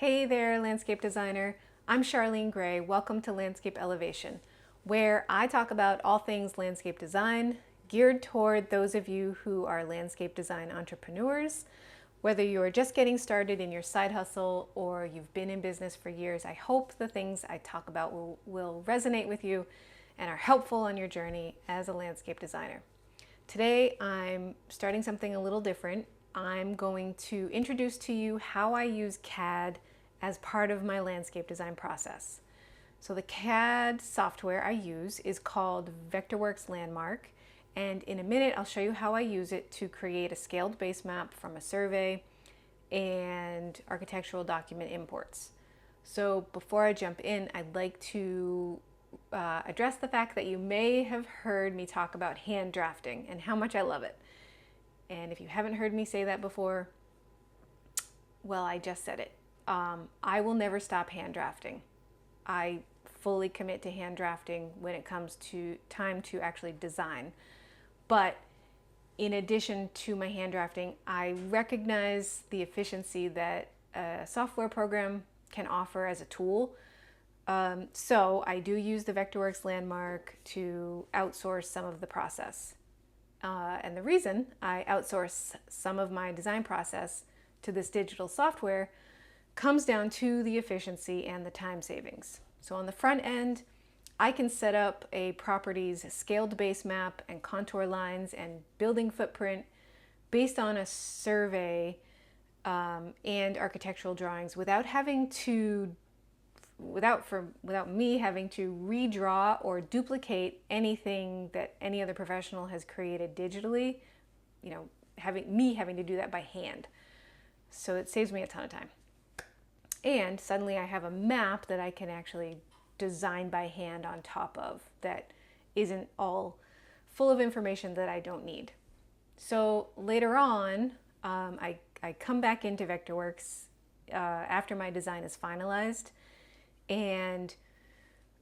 Hey there, landscape designer. I'm Charlene Gray. Welcome to Landscape Elevation, where I talk about all things landscape design, geared toward those of you who are landscape design entrepreneurs. Whether you're just getting started in your side hustle or you've been in business for years, I hope the things I talk about will resonate with you and are helpful on your journey as a landscape designer. Today, I'm starting something a little different. I'm going to introduce to you how I use CAD as part of my landscape design process. So the CAD software I use is called Vectorworks Landmark, and in a minute I'll show you how I use it to create a scaled base map from a survey and architectural document imports. So before I jump in, I'd like to address the fact that you may have heard me talk about hand drafting and how much I love it. And if you haven't heard me say that before, well, I just said it. I will never stop hand drafting. I fully commit to hand drafting when it comes to time to actually design. But in addition to my hand drafting, I recognize the efficiency that a software program can offer as a tool. So I do use the Vectorworks Landmark to outsource some of the process. And the reason I outsource some of my design process to this digital software comes down to the efficiency and the time savings. So on the front end, I can set up a property's scaled base map and contour lines and building footprint based on a survey and architectural drawings without me having to redraw or duplicate anything that any other professional has created digitally, having to do that by hand. So it saves me a ton of time. And suddenly I have a map that I can actually design by hand on top of that isn't all full of information that I don't need. So later on, I come back into Vectorworks after my design is finalized, and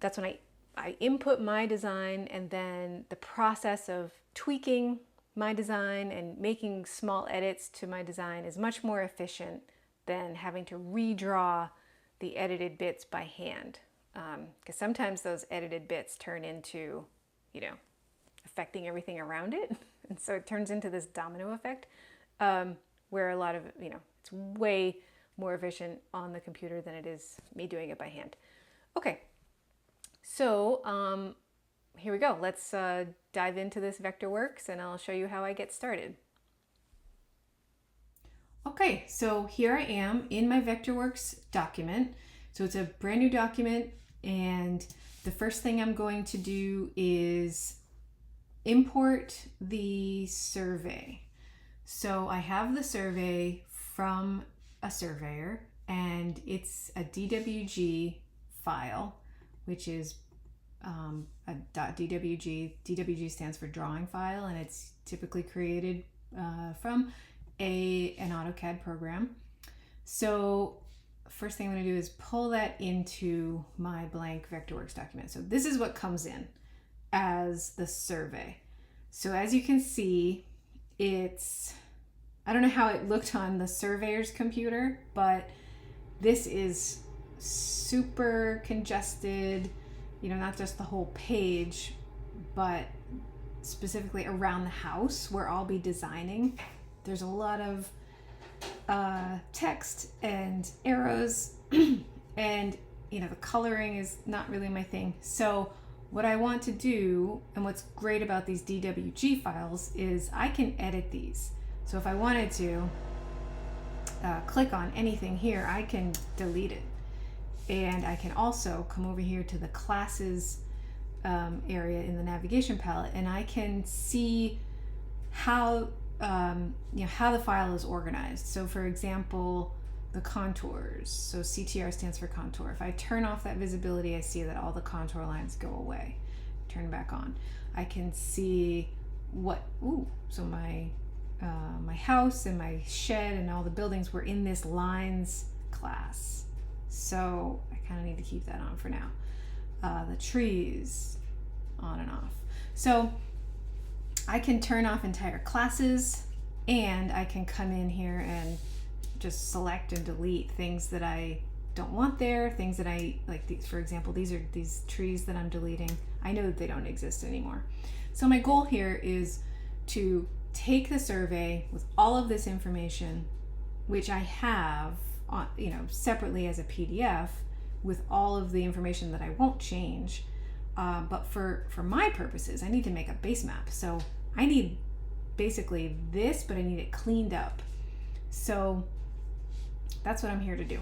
that's when I input my design, and then the process of tweaking my design and making small edits to my design is much more efficient than having to redraw the edited bits by hand. Because sometimes those edited bits turn into, affecting everything around it. And so it turns into this domino effect where a lot of, it's way more efficient on the computer than it is me doing it by hand. Okay, so here we go. Let's dive into this Vectorworks and I'll show you how I get started. Okay, so here I am in my Vectorworks document. So it's a brand new document, and the first thing I'm going to do is import the survey. So I have the survey from a surveyor, and it's a DWG file, which is a .dwg. DWG stands for drawing file, and it's typically created from an AutoCAD program. So first thing I'm going to do is pull that into my blank Vectorworks document. So this is what comes in as the survey. So as you can see, I don't know how it looked on the surveyor's computer, but this is super congested, not just the whole page, but specifically around the house where I'll be designing. There's a lot of text and arrows and the coloring is not really my thing. So what I want to do, and what's great about these DWG files, is I can edit these. So if I wanted to click on anything here, I can delete it. And I can also come over here to the classes area in the navigation palette, and I can see how the file is organized. So for example, the contours. So CTR stands for contour. If I turn off that visibility, I see that all the contour lines go away. Turn it back on. I can see so my house and my shed and all the buildings were in this lines class. So I kind of need to keep that on for now. The trees, on and off. So I can turn off entire classes, and I can come in here and just select and delete things that I don't want there, things that I like. These, for example, these are these trees that I'm deleting. I know that they don't exist anymore. So my goal here is to take the survey with all of this information, which I have on, separately as a PDF with all of the information that I won't change. But for my purposes, I need to make a base map. So I need basically this, but I need it cleaned up. So that's what I'm here to do.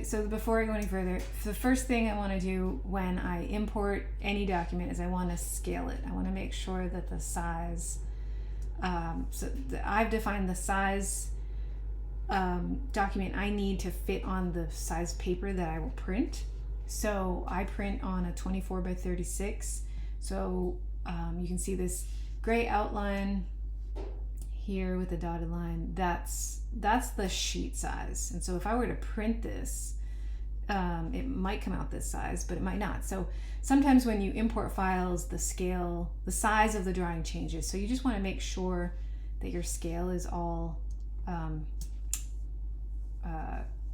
So before I go any further, the first thing I want to do when I import any document is I want to scale it. I want to make sure that the size, I've defined the size document I need to fit on the size paper that I will print. So I print on a 24 by 36. So you can see this gray outline here with the dotted line. That's the sheet size. And so if I were to print this, it might come out this size, but it might not. So sometimes when you import files, the scale, the size of the drawing changes. So you just want to make sure that your scale is all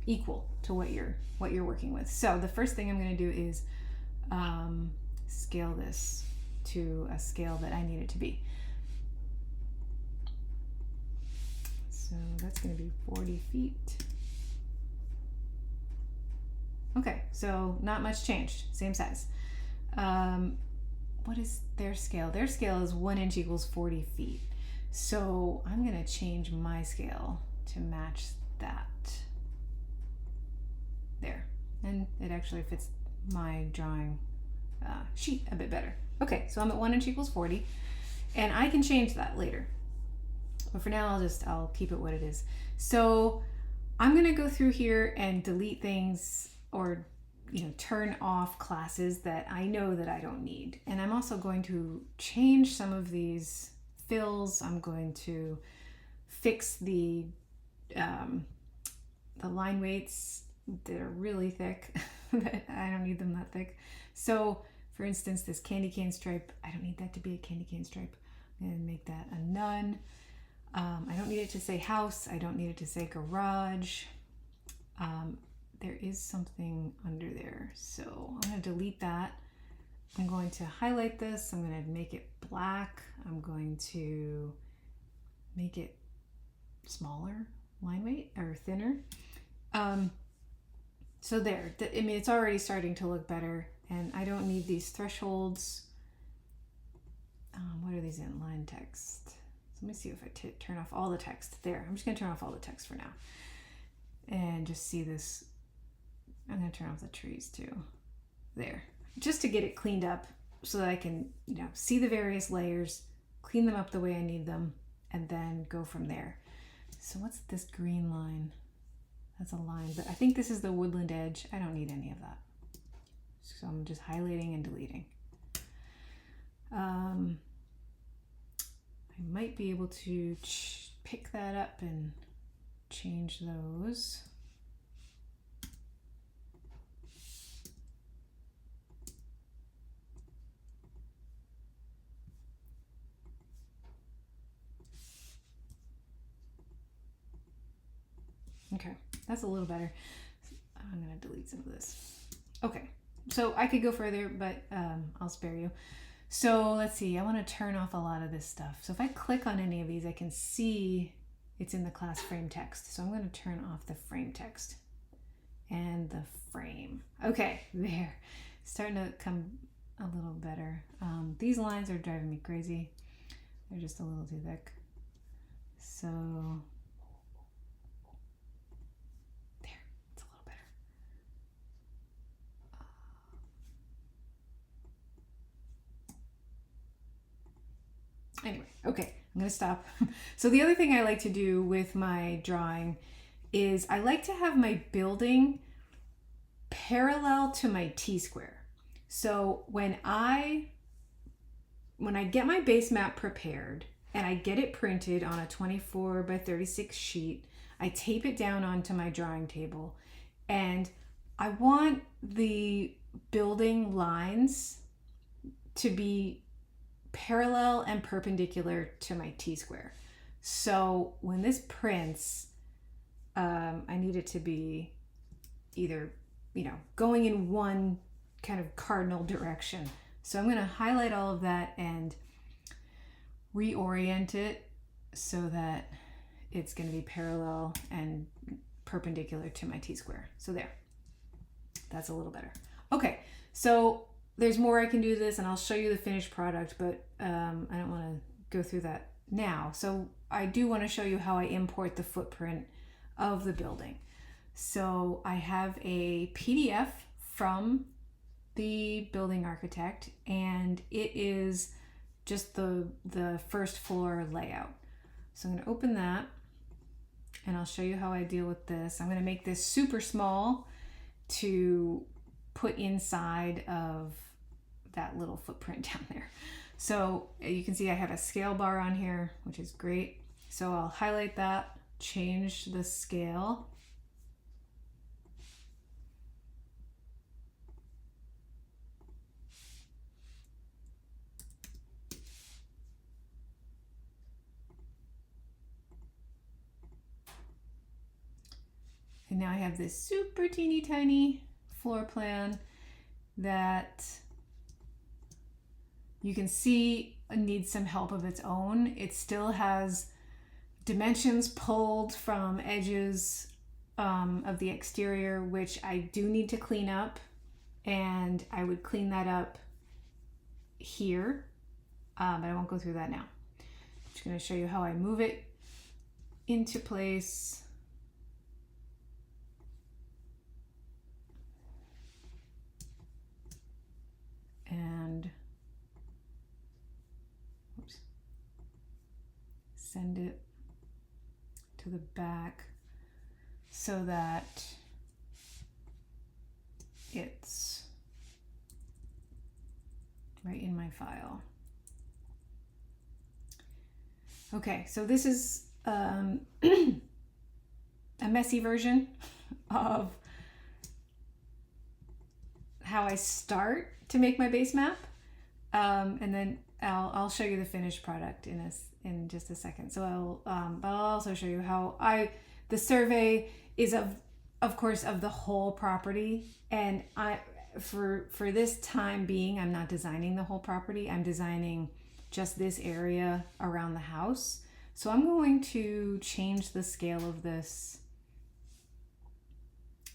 equal to what you're working with. So the first thing I'm going to do is scale this to a scale that I need it to be. So that's going to be 40 feet. Okay, so not much changed, same size. What is their scale? Their scale is 1 inch equals 40 feet. So I'm going to change my scale to match that. There. And it actually fits my drawing sheet a bit better. Okay, so I'm at 1 inch equals 40, and I can change that later. But for now, I'll keep it what it is. So I'm going to go through here and delete things or turn off classes that I know that I don't need. And I'm also going to change some of these fills. I'm going to fix the line weights that are really thick. I don't need them that thick. So for instance, this candy cane stripe, I don't need that to be a candy cane stripe. I'm going to make that a none. I don't need it to say house. I don't need it to say garage. There is something under there. So I'm going to delete that. I'm going to highlight this. I'm going to make it black. I'm going to make it smaller line weight or thinner. So there, it's already starting to look better, and I don't need these thresholds. What are these in line text? Let me see if I turn off all the text there. I'm just going to turn off all the text for now and just see this. I'm going to turn off the trees too. There, just to get it cleaned up so that I can, see the various layers, clean them up the way I need them, and then go from there. So what's this green line? That's a line, but I think this is the woodland edge. I don't need any of that. So I'm just highlighting and deleting. I might be able to pick that up and change those. Okay, that's a little better. I'm going to delete some of this. Okay, so I could go further, but I'll spare you. So let's see, I want to turn off a lot of this stuff. So if I click on any of these, I can see it's in the class frame text. So I'm going to turn off the frame text and the frame. Okay, there. Starting to come a little better. These lines are driving me crazy. They're just a little too thick. So there, it's a little better. Anyway, okay, I'm gonna stop. So the other thing I like to do with my drawing is I like to have my building parallel to my T-square. So when I get my base map prepared and I get it printed on a 24 by 36 sheet, I tape it down onto my drawing table, and I want the building lines to be parallel and perpendicular to my T-square. So when this prints, I need it to be either, going in one kind of cardinal direction. So I'm going to highlight all of that and reorient it so that it's going to be parallel and perpendicular to my T-square. So there, that's a little better. Okay, so there's more I can do to this, and I'll show you the finished product, but I don't want to go through that now. So I do want to show you how I import the footprint of the building. So I have a PDF from the building architect, and it is just the first floor layout. So I'm going to open that, and I'll show you how I deal with this. I'm going to make this super small to put inside of that little footprint down there. So you can see I have a scale bar on here, which is great. So I'll highlight that, change the scale. And now I have this super teeny tiny floor plan that you can see needs some help of its own. It still has dimensions pulled from edges of the exterior, which I do need to clean up, and I would clean that up here, but I won't go through that now. I'm just going to show you how I move it into place. And send it to the back so that it's right in my file. Okay, so this is a messy version of how I start to make my base map, and then I'll show you the finished product in just a second. So I'll also show you how the survey is of course of the whole property, and for this time being, I'm not designing the whole property. I'm designing just this area around the house. So I'm going to change the scale of this.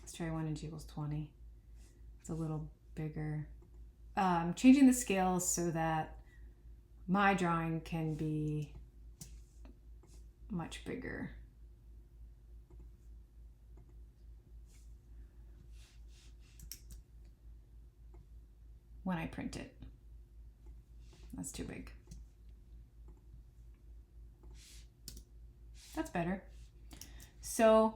Let's try 1 inch equals 20. It's a little bigger. Changing the scale so that my drawing can be much bigger. When I print it. That's too big. That's better. So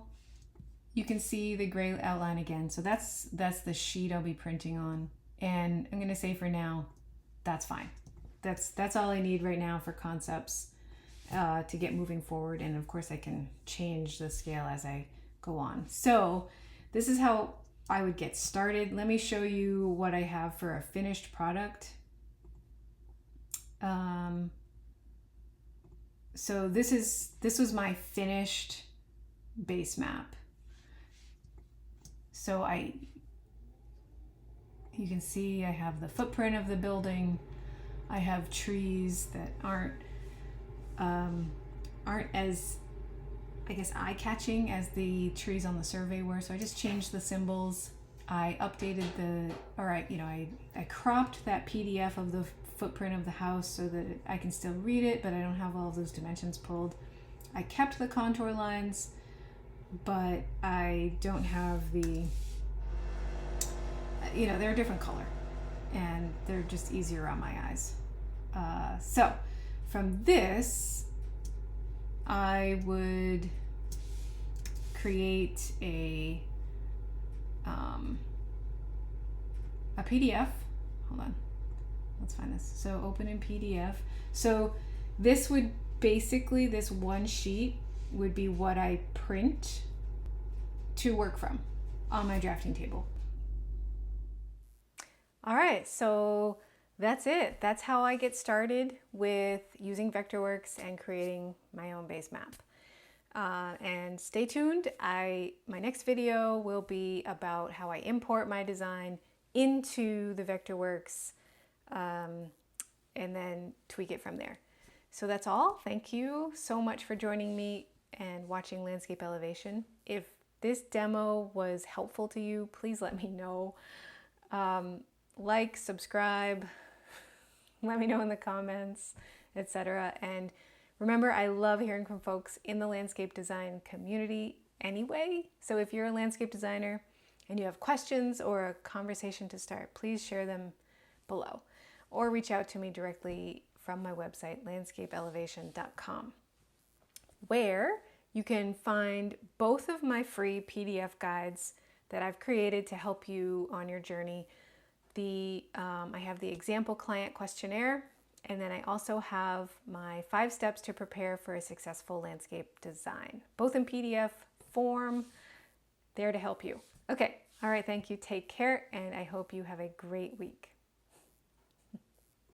you can see the gray outline again. So that's the sheet I'll be printing on. And I'm gonna say for now, that's fine. That's all I need right now for concepts to get moving forward. And of course I can change the scale as I go on. So this is how I would get started. Let me show you what I have for a finished product. So this was my finished base map. So you can see I have the footprint of the building. I have trees that aren't as, I guess, eye-catching as the trees on the survey were. So I just changed the symbols. I updated I cropped that PDF of the footprint of the house so that I can still read it, but I don't have all of those dimensions pulled. I kept the contour lines, but I don't have the, they're a different color and they're just easier on my eyes. So from this, I would create a PDF. Hold on, let's find this. So open in PDF. So this would basically, this one sheet would be what I print to work from on my drafting table. All right, so that's it. That's how I get started with using Vectorworks and creating my own base map. And stay tuned. My next video will be about how I import my design into the Vectorworks and then tweak it from there. So that's all. Thank you so much for joining me and watching Landscape Elevation. If this demo was helpful to you, please let me know. Like, subscribe, let me know in the comments, etc. And remember, I love hearing from folks in the landscape design community anyway. So if you're a landscape designer and you have questions or a conversation to start, please share them below or reach out to me directly from my website, landscapeelevation.com, where you can find both of my free PDF guides that I've created to help you on your journey. I have the example client questionnaire, and then I also have my 5 steps to prepare for a successful landscape design, both in PDF form, there to help you. Okay, all right, thank you, take care, and I hope you have a great week.